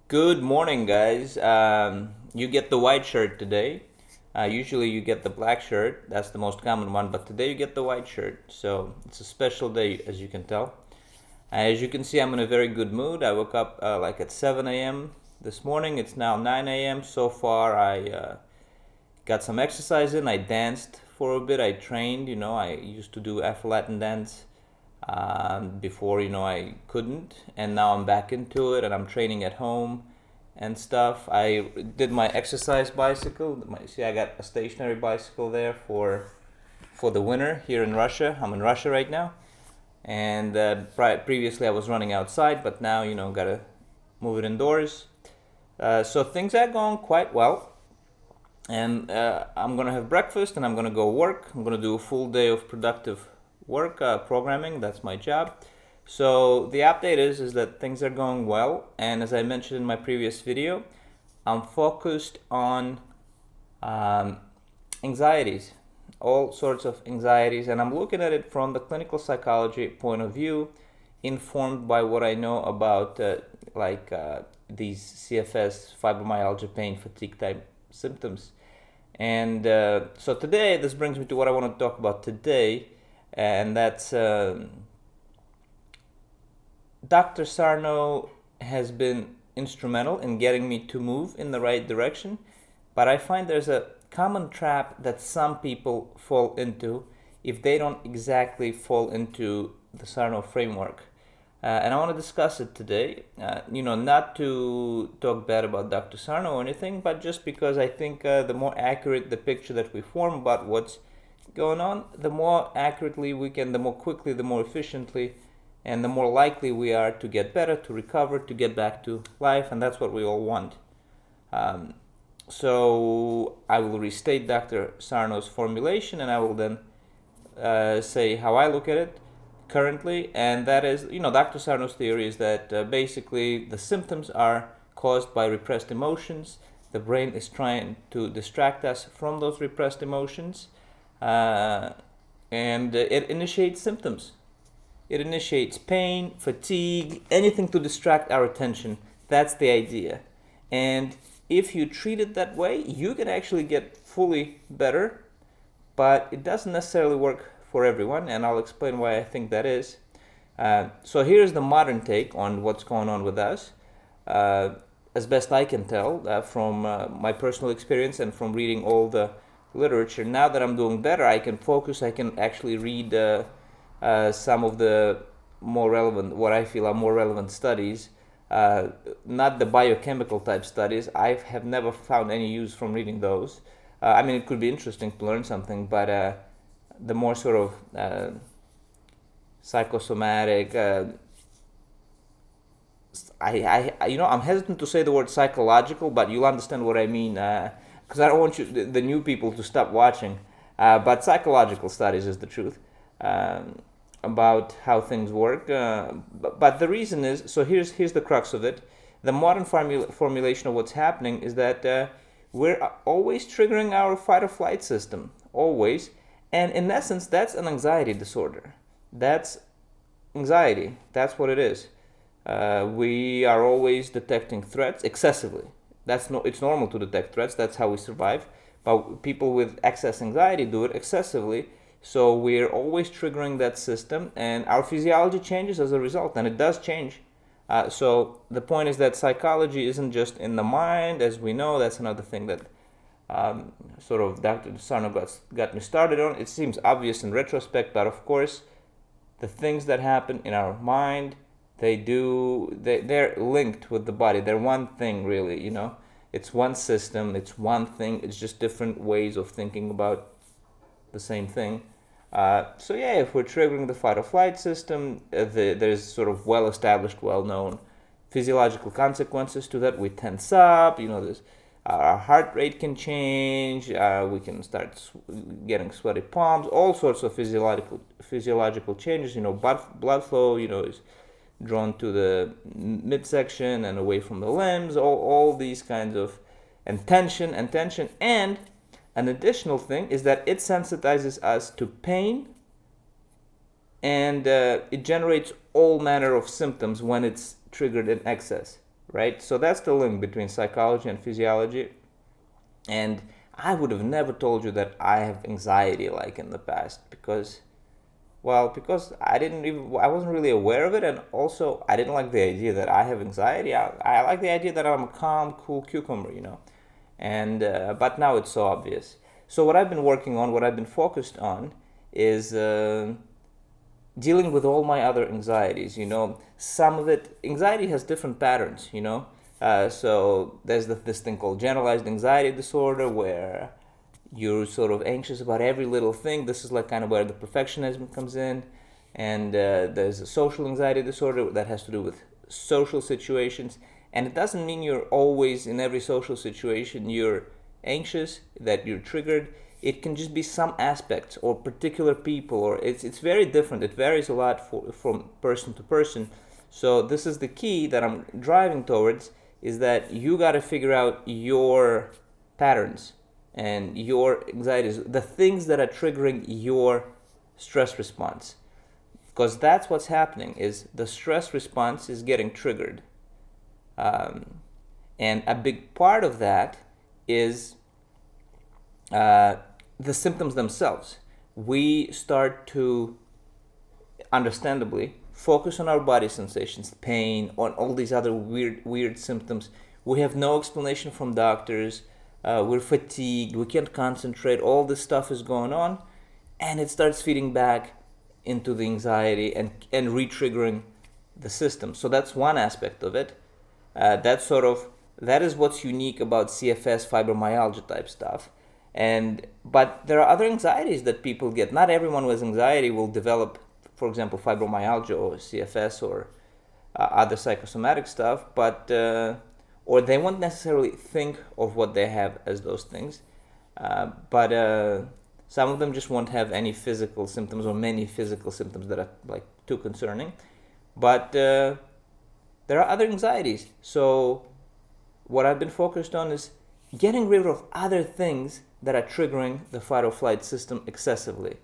Good morning, guys. You get the white shirt today. Usually you get the black shirt. That's the most common one, but today you get the white shirt. So it's a special day, as you can tell. As you can see, I'm in a very good mood. I woke up like at 7 a.m. this morning. It's now 9 a.m. So far, I got some exercise in. I danced for a bit. I trained. I used to do Afro-Latin dance before, I couldn't, and now I'm back into it, and I'm training at home and stuff. I did my exercise bicycle. See, I got a stationary bicycle there for the winter here in Russia. I'm in Russia right now, and previously I was running outside, but now gotta move it indoors. So things are going quite well, and I'm gonna have breakfast, and I'm gonna go work. I'm gonna do a full day of productive work, programming. That's my job. So the update is that things are going well, and as I mentioned in my previous video, I'm focused on um, anxieties, all sorts of anxieties, and I'm looking at it from the clinical psychology point of view, informed by what I know about these CFS, fibromyalgia, pain, fatigue type symptoms. And so today, this brings me to what I want to talk about today, and that's Dr. Sarno has been instrumental in getting me to move in the right direction, but I find there's a common trap that some people fall into if they don't exactly fall into the Sarno framework. And I want to discuss it today. Not to talk bad about Dr. Sarno or anything, but just because I think the more accurate the picture that we form about what's going on, the more accurately we can, the more quickly, the more efficiently, and the more likely we are to get better, to recover, to get back to life, and that's what we all want. Um, so I will restate Dr. Sarno's formulation, and I will then say how I look at it currently, and that is, Dr. Sarno's theory is that basically the symptoms are caused by repressed emotions. The brain is trying to distract us from those repressed emotions, uh, and it initiates symptoms. It initiates pain, fatigue, anything to distract our attention. That's the idea. And if you treat it that way, you can actually get fully better, but it doesn't necessarily work for everyone, and I'll explain why I think that is. So here's the modern take on what's going on with us, uh, as best I can tell from my personal experience and from reading all the literature. Now that I'm doing better, I can focus, I can actually read some of the more relevant, what I feel are more relevant studies, not the biochemical type studies. I have never found any use from reading those. I mean, it could be interesting to learn something, but the more sort of psychosomatic, I'm hesitant to say the word psychological, but you'll understand what I mean, because I don't want the new people to stop watching. But psychological studies is the truth. About how things work. But the reason is, so here's the crux of it. The modern formulation of what's happening is that we're always triggering our fight or flight system, always. And in essence, that's an anxiety disorder. That's anxiety. That's what it is. We are always detecting threats excessively. It's normal to detect threats. That's how we survive. But people with excess anxiety do it excessively, so we're always triggering that system, and our physiology changes as a result, and it does change. So the point is that psychology isn't just in the mind, as we know. That's another thing that sort of Dr. Sarno got me started on. It seems obvious in retrospect, but of course, the things that happen in our mind, they're linked with the body. They're one thing, really. It's one system. It's one thing. It's just different ways of thinking about the same thing. So yeah, if we're triggering the fight or flight system, there's sort of well-established, well-known physiological consequences to that. We tense up, our heart rate can change, we can start getting sweaty palms, all sorts of physiological changes. Blood flow, is drawn to the midsection and away from the limbs, all these kinds of, and tension, and an additional thing is that it sensitizes us to pain, and it generates all manner of symptoms when it's triggered in excess, right? So that's the link between psychology and physiology. And I would have never told you that I have anxiety like in the past because, well, because I wasn't really aware of it, and also I didn't like the idea that I have anxiety. I like the idea that I'm a calm, cool cucumber, and but now it's so obvious. So what I've been working on, what I've been focused on, is dealing with all my other anxieties. Some of it, anxiety has different patterns. So there's this thing called generalized anxiety disorder where you're sort of anxious about every little thing. This is like kind of where the perfectionism comes in. And there's a social anxiety disorder that has to do with social situations. And it doesn't mean you're always in every social situation you're anxious, that you're triggered. It can just be some aspects or particular people, or it's very different. It varies a lot from person to person. So this is the key that I'm driving towards, is that you got to figure out your patterns and your anxieties, the things that are triggering your stress response. Because that's what's happening, is the stress response is getting triggered. And a big part of that is the symptoms themselves. We start to, understandably, focus on our body sensations, pain, on all these other weird symptoms. We have no explanation from doctors. We're fatigued. We can't concentrate. All this stuff is going on, and it starts feeding back into the anxiety and re-triggering the system. So that's one aspect of it. That is what's unique about CFS, fibromyalgia type stuff. But there are other anxieties that people get. Not everyone with anxiety will develop, for example, fibromyalgia or CFS or other psychosomatic stuff, but or they won't necessarily think of what they have as those things. But some of them just won't have any physical symptoms or many physical symptoms that are like too concerning. But there are other anxieties. So what I've been focused on is getting rid of other things that are triggering the fight or flight system excessively.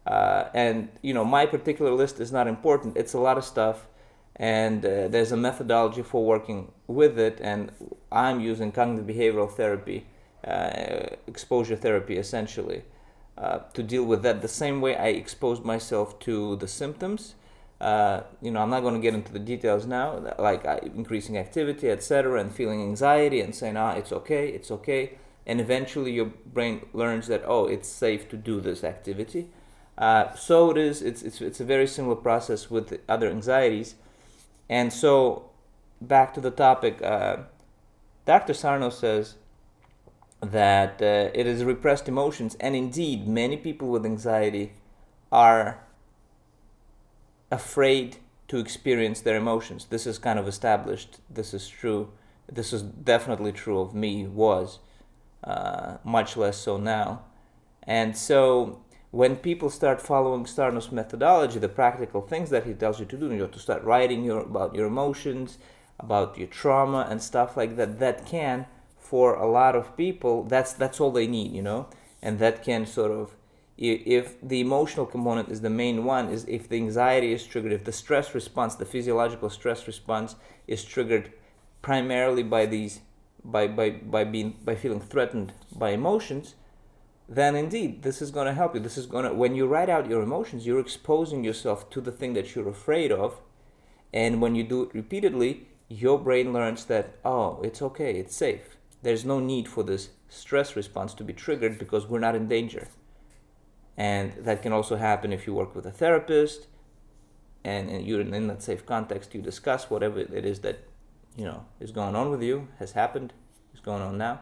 And my particular list is not important. It's a lot of stuff, and there's a methodology for working with it, and I'm using cognitive behavioral therapy, exposure therapy essentially, to deal with that the same way I exposed myself to the symptoms. I'm not going to get into the details now, like increasing activity, etc., and feeling anxiety and saying, it's okay. And eventually your brain learns that, it's safe to do this activity. So it is. It's a very similar process with the other anxieties. And so back to the topic, Dr. Sarno says that it is repressed emotions, and indeed many people with anxiety are afraid to experience their emotions. This is kind of established. This is true. This is definitely true of me, was much less so now. And so when people start following Sarno's methodology, the practical things that he tells you to do, you have to start writing about your emotions, about your trauma and stuff like that. That can, for a lot of people, that's all they need, and that can sort of, if the emotional component is the main one, is if the anxiety is triggered, if the stress response, the physiological stress response is triggered primarily by feeling threatened by emotions, then indeed this is going to help you. When you write out your emotions, you're exposing yourself to the thing that you're afraid of, and when you do it repeatedly, your brain learns that, it's okay, it's safe. There's no need for this stress response to be triggered because we're not in danger. And that can also happen if you work with a therapist and you're in that safe context. You discuss whatever it is that is going on with you, has happened, is going on now.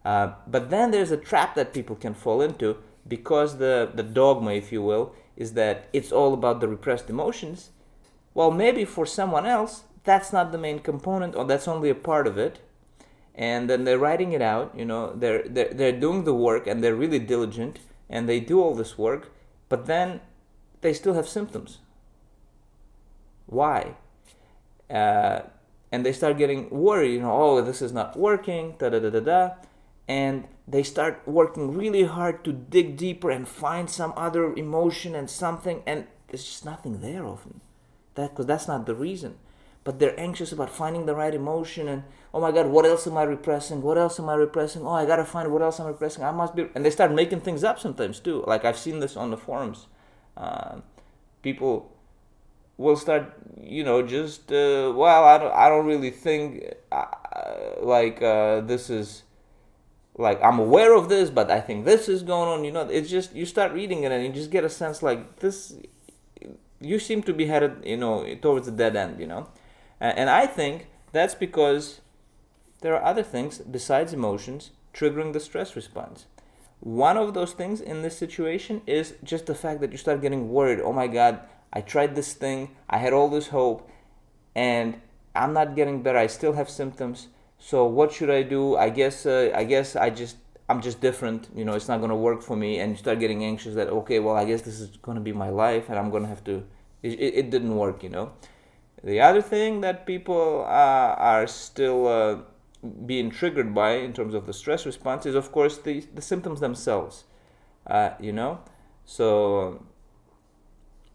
But then there's a trap that people can fall into, because the dogma, if you will, is that it's all about the repressed emotions. Well, maybe for someone else that's not the main component, or that's only a part of it, and then they're writing it out. They're doing the work, and they're really diligent, and they do all this work, but then they still have symptoms. Why? And they start getting worried, this is not working, and they start working really hard to dig deeper and find some other emotion and something, and there's just nothing there often. Because that's not the reason. but they're anxious about finding the right emotion, and oh my god, what else am I repressing? What else am I repressing? Oh, I gotta find what else I'm repressing. I must be, and they start making things up sometimes too. Like I've seen this on the forums. People will start, just well, I don't really think this is like I'm aware of this, but I think this is going on. It's just you start reading it and you just get a sense like this. You seem to be headed, towards a dead end. And I think that's because there are other things besides emotions triggering the stress response. One of those things in this situation is just the fact that you start getting worried. Oh my God, I tried this thing, I had all this hope, and I'm not getting better. I still have symptoms. So what should I do? I guess I'm just different. It's not going to work for me, and you start getting anxious that okay, well, I guess this is going to be my life, and I'm going to have to. It didn't work. The other thing that people are still being triggered by in terms of the stress response is, of course, the symptoms themselves. So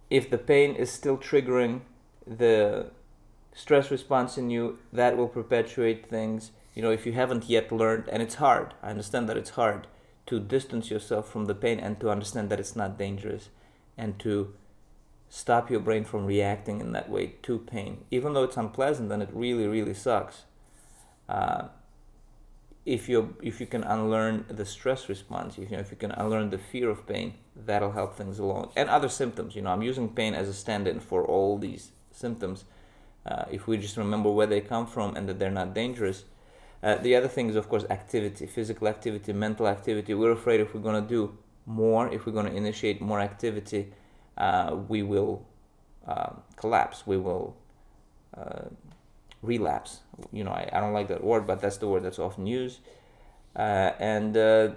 if the pain is still triggering the stress response in you, that will perpetuate things. If you haven't yet learned, and it's hard, I understand that it's hard to distance yourself from the pain and to understand that it's not dangerous, and to stop your brain from reacting in that way to pain, even though it's unpleasant and it really, really sucks. If you can unlearn the stress response, if you can unlearn the fear of pain, that'll help things along. And other symptoms, I'm using pain as a stand-in for all these symptoms. If we just remember where they come from and that they're not dangerous. The other thing is, of course, activity, physical activity, mental activity. We're afraid if we're going to do more, if we're going to initiate more activity, we will collapse. We will relapse. I don't like that word, but that's the word that's often used. And the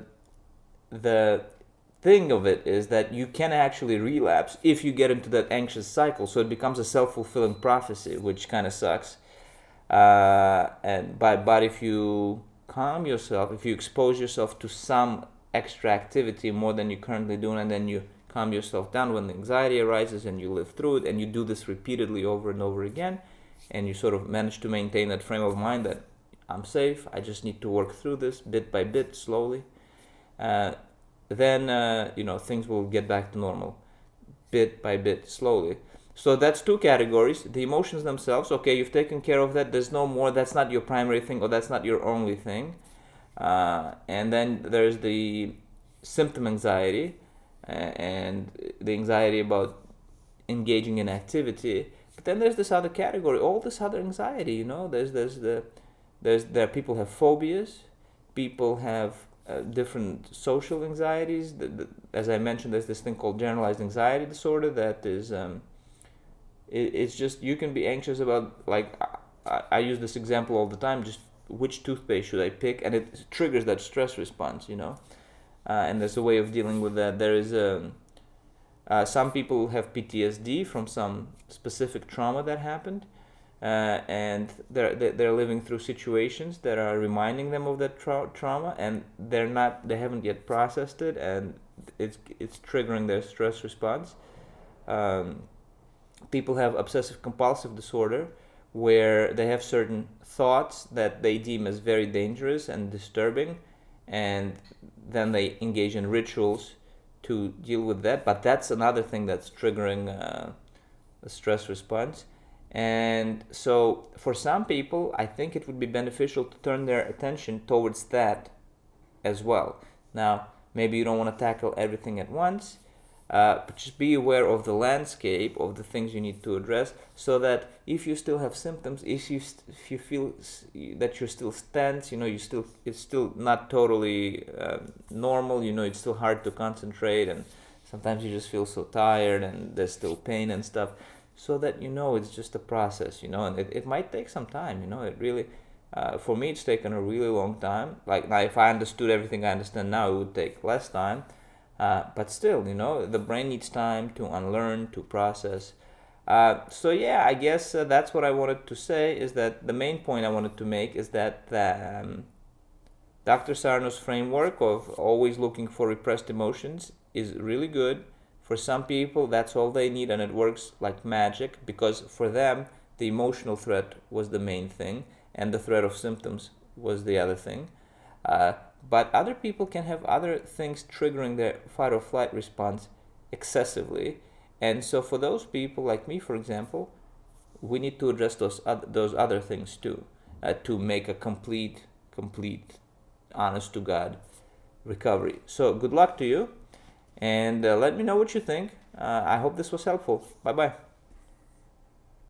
thing of it is that you can actually relapse if you get into that anxious cycle. So it becomes a self-fulfilling prophecy, which kind of sucks. But if you calm yourself, if you expose yourself to some extra activity more than you're currently doing, and then you calm yourself down when the anxiety arises and you live through it, and you do this repeatedly over and over again, and you sort of manage to maintain that frame of mind that I'm safe, I just need to work through this bit by bit, slowly, then things will get back to normal, bit by bit, slowly. So that's two categories. The emotions themselves, okay, you've taken care of that, there's no more, that's not your primary thing, or that's not your only thing. And then there's the symptom anxiety, and the anxiety about engaging in activity. But then there's this other category, all this other anxiety. There people have phobias, people have different social anxieties. As I mentioned, there's this thing called generalized anxiety disorder that is it's just, you can be anxious about, like I use this example all the time, just which toothpaste should I pick, and it triggers that stress response, and there's a way of dealing with that. There is some people have PTSD from some specific trauma that happened, and they're living through situations that are reminding them of that trauma, and they haven't yet processed it, and it's triggering their stress response. People have obsessive compulsive disorder, where they have certain thoughts that they deem as very dangerous and disturbing, and then they engage in rituals to deal with that. But that's another thing that's triggering a stress response. And so for some people, I think it would be beneficial to turn their attention towards that as well. Now, maybe you don't want to tackle everything at once, but just be aware of the landscape of the things you need to address, so that if you still have symptoms, if you feel that you're still tense, it's still not totally normal, it's still hard to concentrate, and sometimes you just feel so tired, and there's still pain and stuff, so that it's just a process, and it might take some time, it really, for me, it's taken a really long time. Like, now, if I understood everything I understand now, it would take less time. But still, the brain needs time to unlearn, to process. So yeah, I guess that's what I wanted to say, is that the main point I wanted to make is that Dr. Sarno's framework of always looking for repressed emotions is really good. For some people, that's all they need, and it works like magic, because for them, the emotional threat was the main thing, and the threat of symptoms was the other thing. But other people can have other things triggering their fight or flight response excessively. And so for those people like me, for example, we need to address those other things too, to make a complete, honest to God recovery. So good luck to you, and let me know what you think. I hope this was helpful. Bye bye.